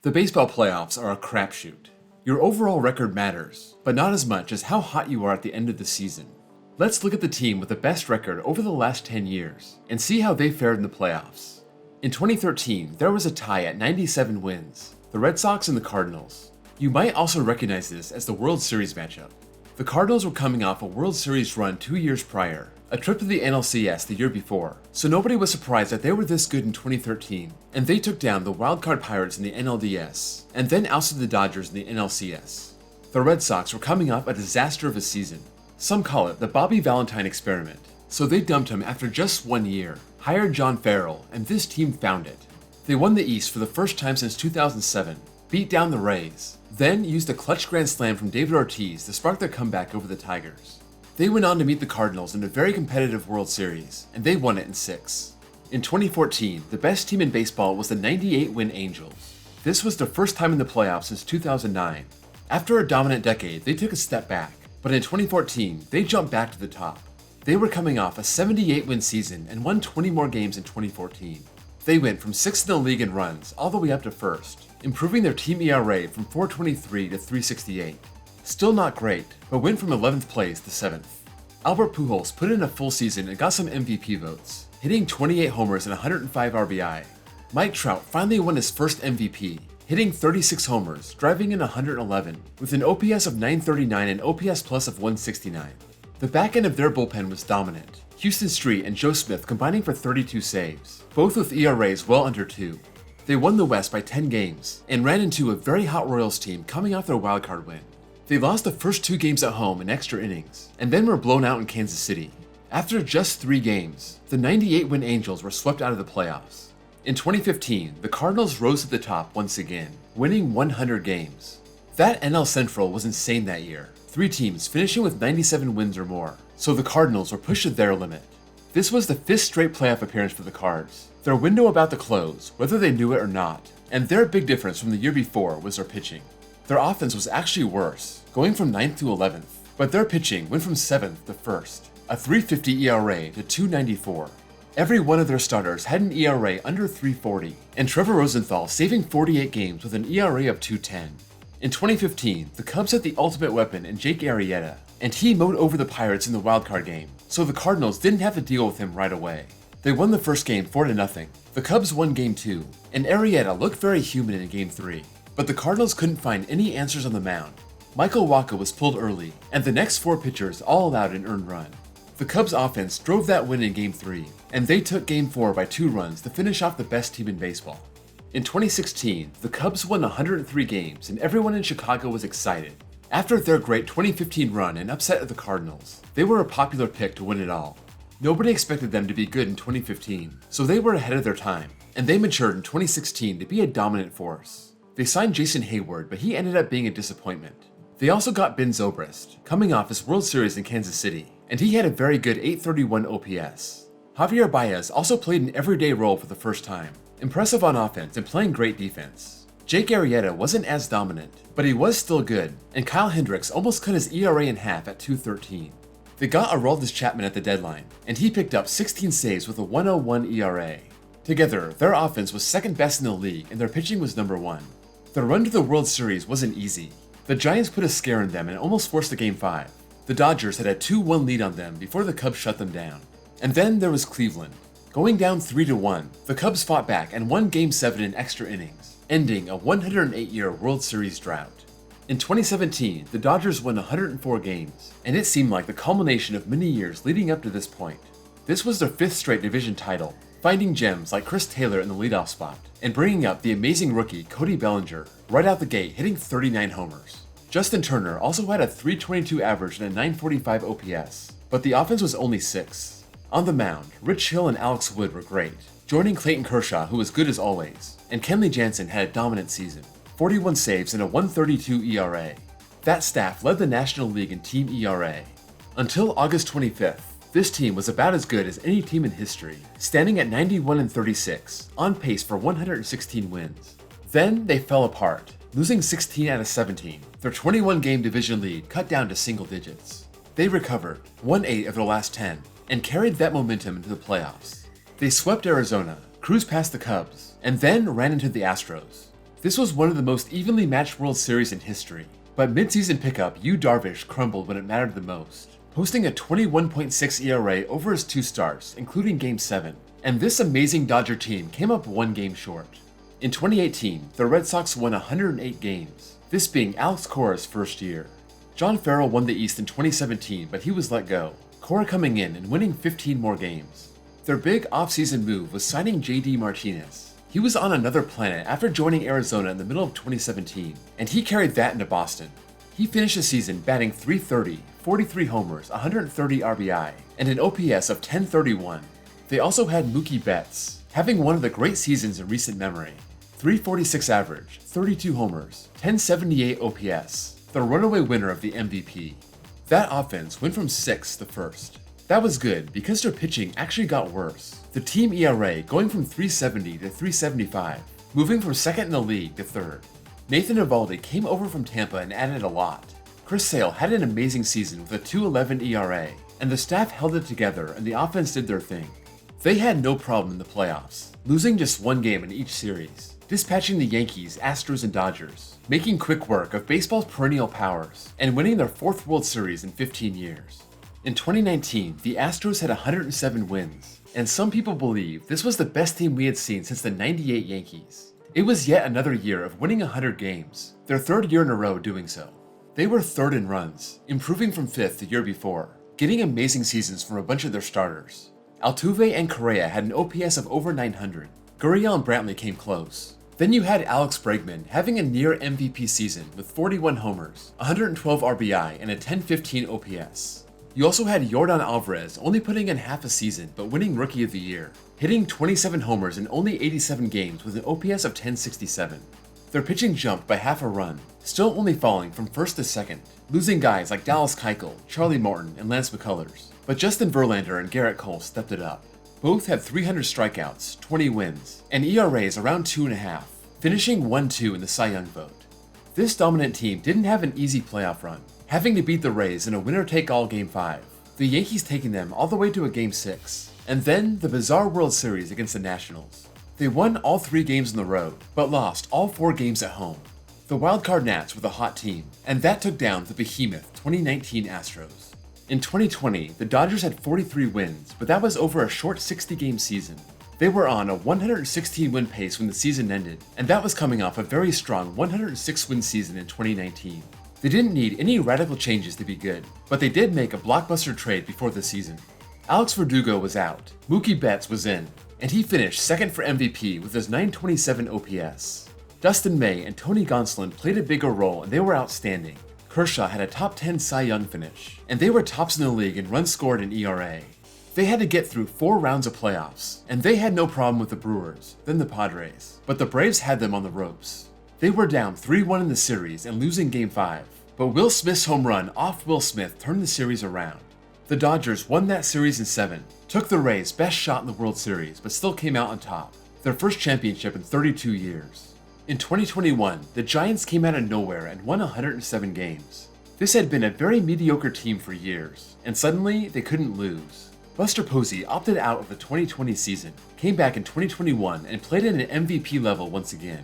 The baseball playoffs are a crapshoot. Your overall record matters, but not as much as how hot you are at the end of the season. Let's look at the team with the best record over the last 10 years and see how they fared in the playoffs. In 2013, there was a tie at 97 wins, the Red Sox and the Cardinals. You might also recognize this as the World Series matchup. The Cardinals were coming off a World Series run 2 years prior, a trip to the NLCS the year before, so nobody was surprised that they were this good in 2013, and they took down the wildcard Pirates in the NLDS, and then ousted the Dodgers in the NLCS. The Red Sox were coming off a disaster of a season. Some call it the Bobby Valentine experiment, so they dumped him after just 1 year, hired John Farrell, and this team found it. They won the East for the first time since 2007, beat down the Rays, then used a clutch grand slam from David Ortiz to spark their comeback over the Tigers. They went on to meet the Cardinals in a very competitive World Series, and they won it in 6. In 2014, the best team in baseball was the 98-win Angels. This was their first time in the playoffs since 2009. After a dominant decade, they took a step back, but in 2014, they jumped back to the top. They were coming off a 78-win season and won 20 more games in 2014. They went from 6th in the league in runs all the way up to 1st, improving their team ERA from 4.23 to 3.68. Still not great, but went from 11th place to 7th. Albert Pujols put in a full season and got some MVP votes, hitting 28 homers and 105 RBI. Mike Trout finally won his first MVP, hitting 36 homers, driving in 111, with an OPS of 939 and OPS plus of 169. The back end of their bullpen was dominant, Houston Street and Joe Smith combining for 32 saves, both with ERAs well under 2. They won the West by 10 games, and ran into a very hot Royals team coming off their wildcard win. They lost the first 2 games at home in extra innings, and then were blown out in Kansas City. After just 3 games, the 98-win Angels were swept out of the playoffs. In 2015, the Cardinals rose to the top once again, winning 100 games. That NL Central was insane that year, 3 teams finishing with 97 wins or more, so the Cardinals were pushed to their limit. This was the 5th straight playoff appearance for the Cards, their window about to close, whether they knew it or not, and their big difference from the year before was their pitching. Their offense was actually worse, going from 9th to 11th, but their pitching went from 7th to 1st, a 3.50 ERA to 2.94. Every one of their starters had an ERA under 3.40, and Trevor Rosenthal saving 48 games with an ERA of 2.10. In 2015, the Cubs had the ultimate weapon in Jake Arrieta, and he mowed over the Pirates in the wildcard game, so the Cardinals didn't have to deal with him right away. They won the first game 4-0. The Cubs won Game 2, and Arrieta looked very human in Game 3. But the Cardinals couldn't find any answers on the mound. Michael Wacha was pulled early, and the next 4 pitchers all allowed an earned run. The Cubs offense drove that win in Game 3, and they took Game 4 by 2 runs to finish off the best team in baseball. In 2016, the Cubs won 103 games, and everyone in Chicago was excited. After their great 2015 run and upset of the Cardinals, they were a popular pick to win it all. Nobody expected them to be good in 2015, so they were ahead of their time, and they matured in 2016 to be a dominant force. They signed Jason Hayward, but he ended up being a disappointment. They also got Ben Zobrist, coming off his World Series in Kansas City, and he had a very good 831 OPS. Javier Baez also played an everyday role for the first time, impressive on offense and playing great defense. Jake Arrieta wasn't as dominant, but he was still good, and Kyle Hendricks almost cut his ERA in half at 2.13. They got Aroldis Chapman at the deadline, and he picked up 16 saves with a 1.01 ERA. Together, their offense was second best in the league, and their pitching was number 1. The run to the World Series wasn't easy. The Giants put a scare in them and almost forced a Game 5. The Dodgers had a 2-1 lead on them before the Cubs shut them down. And then there was Cleveland. Going down 3-1, the Cubs fought back and won Game 7 in extra innings, ending a 108-year World Series drought. In 2017, the Dodgers won 104 games, and it seemed like the culmination of many years leading up to this point. This was their 5th straight division title, finding gems like Chris Taylor in the leadoff spot, and bringing up the amazing rookie Cody Bellinger right out the gate hitting 39 homers. Justin Turner also had a 322 average and a 945 OPS, but the offense was only 6th. On the mound, Rich Hill and Alex Wood were great, joining Clayton Kershaw, who was good as always, and Kenley Jansen had a dominant season, 41 saves and a 1.32 ERA. That staff led the National League in team ERA. Until August 25th, this team was about as good as any team in history, standing at 91-36, on pace for 116 wins. Then they fell apart, losing 16 out of 17. Their 21-game division lead cut down to single digits. They recovered, won 8 of their last 10, and carried that momentum into the playoffs. They swept Arizona, cruised past the Cubs, and then ran into the Astros. This was one of the most evenly matched World Series in history, but midseason pickup Yu Darvish crumbled when it mattered the most, posting a 21.6 ERA over his 2 starts, including Game 7, and this amazing Dodger team came up 1 game short. In 2018, the Red Sox won 108 games, this being Alex Cora's first year. John Farrell won the East in 2017, but he was let go, Cora coming in and winning 15 more games. Their big offseason move was signing JD Martinez. He was on another planet after joining Arizona in the middle of 2017, and he carried that into Boston. He finished the season batting .330, 43 homers, 130 RBI, and an OPS of .1031. They also had Mookie Betts, having one of the great seasons in recent memory. .346 average, 32 homers, .1078 OPS, the runaway winner of the MVP. That offense went from 6th to 1st. That was good because their pitching actually got worse. The team ERA going from .370 to .375, moving from 2nd in the league to 3rd. Nathan Eovaldi came over from Tampa and added a lot. Chris Sale had an amazing season with a .211 ERA, and the staff held it together and the offense did their thing. They had no problem in the playoffs, losing just 1 game in each series, dispatching the Yankees, Astros, and Dodgers, making quick work of baseball's perennial powers, and winning their 4th World Series in 15 years. In 2019, the Astros had 107 wins, and some people believe this was the best team we had seen since the '98 Yankees. It was yet another year of winning 100 games, their 3rd year in a row doing so. They were 3rd in runs, improving from 5th the year before, getting amazing seasons from a bunch of their starters. Altuve and Correa had an OPS of over 900. Gurriel and Brantley came close. Then you had Alex Bregman having a near MVP season with 41 homers, 112 RBI, and a .1015 OPS. You also had Yordan Alvarez only putting in half a season but winning Rookie of the Year, hitting 27 homers in only 87 games with an OPS of .1067. Their pitching jumped by half a run, still only falling from 1st to 2nd, losing guys like Dallas Keuchel, Charlie Morton, and Lance McCullers. But Justin Verlander and Garrett Cole stepped it up. Both had 300 strikeouts, 20 wins, and ERAs around 2.5, finishing 1-2 in the Cy Young vote. This dominant team didn't have an easy playoff run, having to beat the Rays in a winner-take-all Game 5, the Yankees taking them all the way to a Game 6, and then the bizarre World Series against the Nationals. They won all 3 games on the road, but lost all 4 games at home. The wildcard Nats were the hot team, and that took down the behemoth 2019 Astros. In 2020, the Dodgers had 43 wins, but that was over a short 60-game season. They were on a 116-win pace when the season ended, and that was coming off a very strong 106-win season in 2019. They didn't need any radical changes to be good, but they did make a blockbuster trade before the season. Alex Verdugo was out, Mookie Betts was in, and he finished 2nd for MVP with his .927 OPS. Dustin May and Tony Gonsolin played a bigger role and they were outstanding. Kershaw had a top 10 Cy Young finish, and they were tops in the league in runs scored and ERA. They had to get through 4 rounds of playoffs, and they had no problem with the Brewers, then the Padres, but the Braves had them on the ropes. They were down 3-1 in the series and losing Game 5, but Will Smith's home run off Will Smith turned the series around. The Dodgers won that series in 7, took the Rays' best shot in the World Series, but still came out on top, their first championship in 32 years. In 2021, the Giants came out of nowhere and won 107 games. This had been a very mediocre team for years, and suddenly they couldn't lose. Buster Posey opted out of the 2020 season, came back in 2021 and played at an MVP level once again.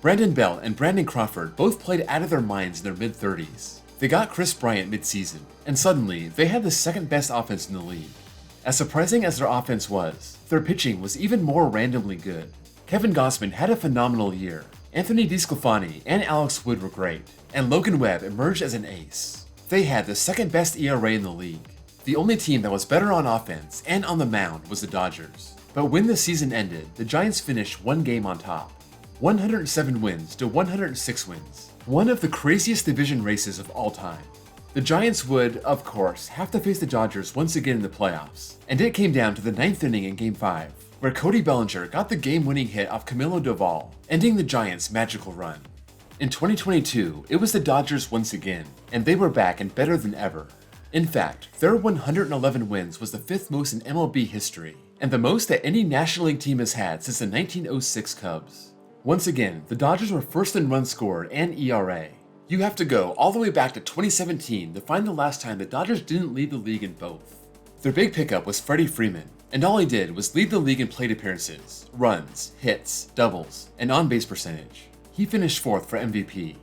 Brandon Belt and Brandon Crawford both played out of their minds in their mid-30s. They got Chris Bryant mid-season, and suddenly they had the 2nd best offense in the league. As surprising as their offense was, their pitching was even more randomly good. Kevin Gausman had a phenomenal year. Anthony DeSclafani and Alex Wood were great, and Logan Webb emerged as an ace. They had the 2nd best ERA in the league. The only team that was better on offense and on the mound was the Dodgers. But when the season ended, the Giants finished 1 game on top. 107 wins to 106 wins. One of the craziest division races of all time. The Giants would, of course, have to face the Dodgers once again in the playoffs, and it came down to the 9th inning in Game 5, where Cody Bellinger got the game-winning hit off Camilo Doval, ending the Giants' magical run. In 2022, it was the Dodgers once again, and they were back and better than ever. In fact, their 111 wins was the 5th most in MLB history, and the most that any National League team has had since the 1906 Cubs. Once again, the Dodgers were 1st in runs scored and ERA. You have to go all the way back to 2017 to find the last time the Dodgers didn't lead the league in both. Their big pickup was Freddie Freeman, and all he did was lead the league in plate appearances, runs, hits, doubles, and on-base percentage. he finished 4th for MVP.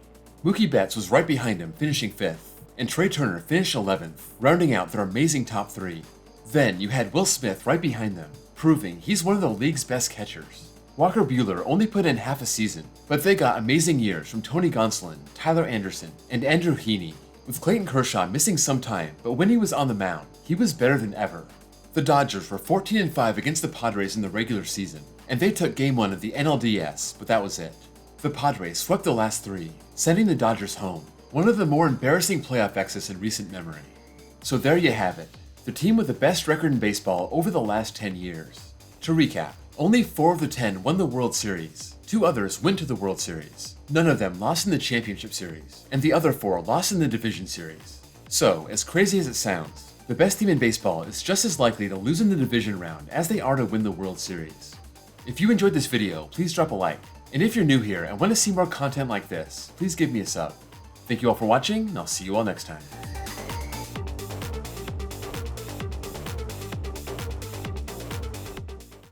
Mookie Betts was right behind him, finishing 5th, and Trey Turner finished 11th, rounding out their amazing top 3. Then you had Will Smith right behind them, proving he's one of the league's best catchers. Walker Buehler only put in half a season, but they got amazing years from Tony Gonsolin, Tyler Anderson, and Andrew Heaney, with Clayton Kershaw missing some time, but when he was on the mound, he was better than ever. The Dodgers were 14-5 against the Padres in the regular season, and they took Game 1 of the NLDS, but that was it. The Padres swept the last 3, sending the Dodgers home, one of the more embarrassing playoff exits in recent memory. So there you have it, the team with the best record in baseball over the last 10 years. To recap, only 4 of the 10 won the World Series, 2 others went to the World Series, none of them lost in the Championship Series, and the other 4 lost in the Division Series. So, as crazy as it sounds, the best team in baseball is just as likely to lose in the division round as they are to win the World Series. If you enjoyed this video, please drop a like, and if you're new here and want to see more content like this, please give me a sub. Thank you all for watching, and I'll see you all next time.